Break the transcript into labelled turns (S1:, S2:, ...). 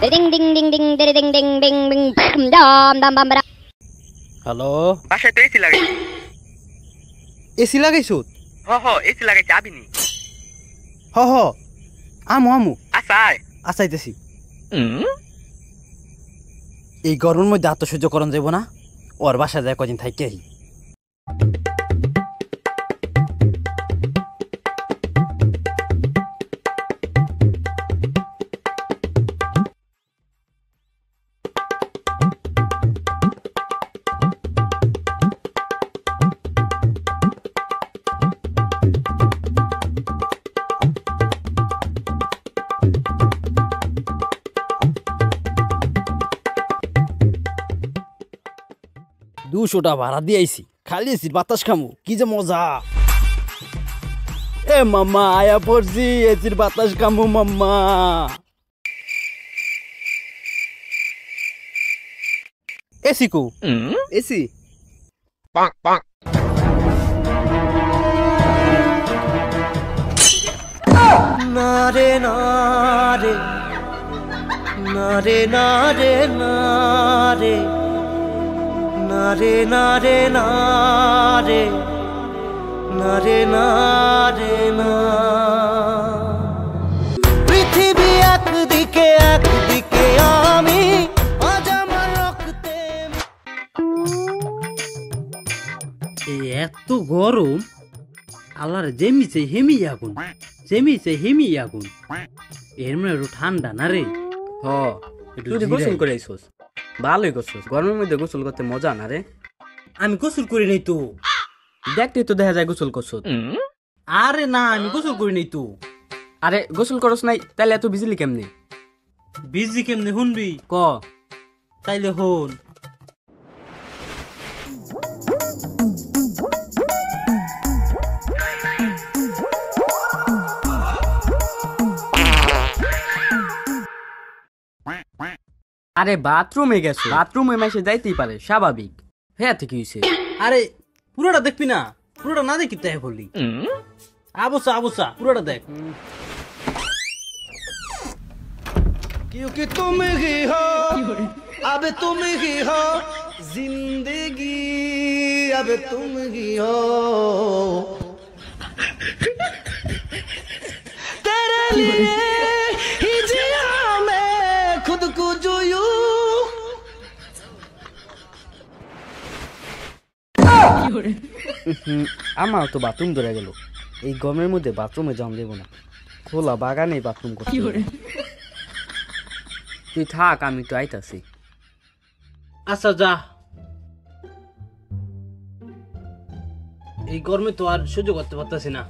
S1: Ding ding ding ding ding ding ding ding ding dam dam bam.
S2: Hello,
S3: বাসায় তো AC লাগাইছি।
S2: AC লাগাইছো?
S3: AC লাগাইছি, আবিনি।
S2: হ হ, আমু
S3: আচ্ছা আয়।
S2: আসাইতেছি। এই গরমের মধ্যে এত সহ্য করন যাইব না, ওর বাসা যায় কদিন থাকি। দুশোটা ভাড়া দিয়ে আইছি, খালি এসির বাতাস খামু, কি যে মজা। এ মাম্মা আয়া পড়ছি, এসির বাতাস খামু মাম্মা। এসি কো? এসি
S4: না রে না রে না রে না রে না রে না রে না রে না রে না রে না রে না। পৃথিবী একদিকে একদিকে আমি, আজ আমার রক্তে।
S2: এই এত গরম, আল্লাহর জেমিছে হেমি আগুন, জেমিছে হেমি আগুন। এর মানে একটু ঠান্ডা না রে?
S5: হ, তুই গোসল করে আইছস, ভালোই করছস। গরমের মধ্যে গোসল করতে মজা না রে?
S2: আমি গোসল করি নাই তো।
S5: দেখতে তো দেখা যায় গোসল করছস।
S2: আরে না, আমি গোসল করি নাই তো।
S5: আরে গোসল করস নাই, তাইলে এত বিজলি কেমনে?
S2: বিজি কেমনে শুনবি?
S5: ক।
S2: তাইলে হন।
S5: আরে বাথরুমে গেছো, বাথরুমে মাসে যাইতেই পারে, স্বাভাবিক। হ্যাঁ ঠিক হইছে।
S2: আরে পুরোটা দেখবি না? পুরোটা না দেখি তাই বললি। আবসা আবসা পুরোটা দেখ।
S4: क्योंकि तुम ही हो, अब तुम ही हो जिंदगी, अब तुम ही हो। तेरे लिए ही जिया मैं खुद को जो यूं।
S5: আমার তো বাথরুম ধরে গেল। এই গরমের মধ্যে বাথরুমে যাওয়া দেব না, খোলা বাগানে বাথরুম করতে হবে। তুই থাক, আমি তো আইতাছি।
S2: আচ্ছা যা, এই গরমে তো আর সহ্য করতে পারতেছি না।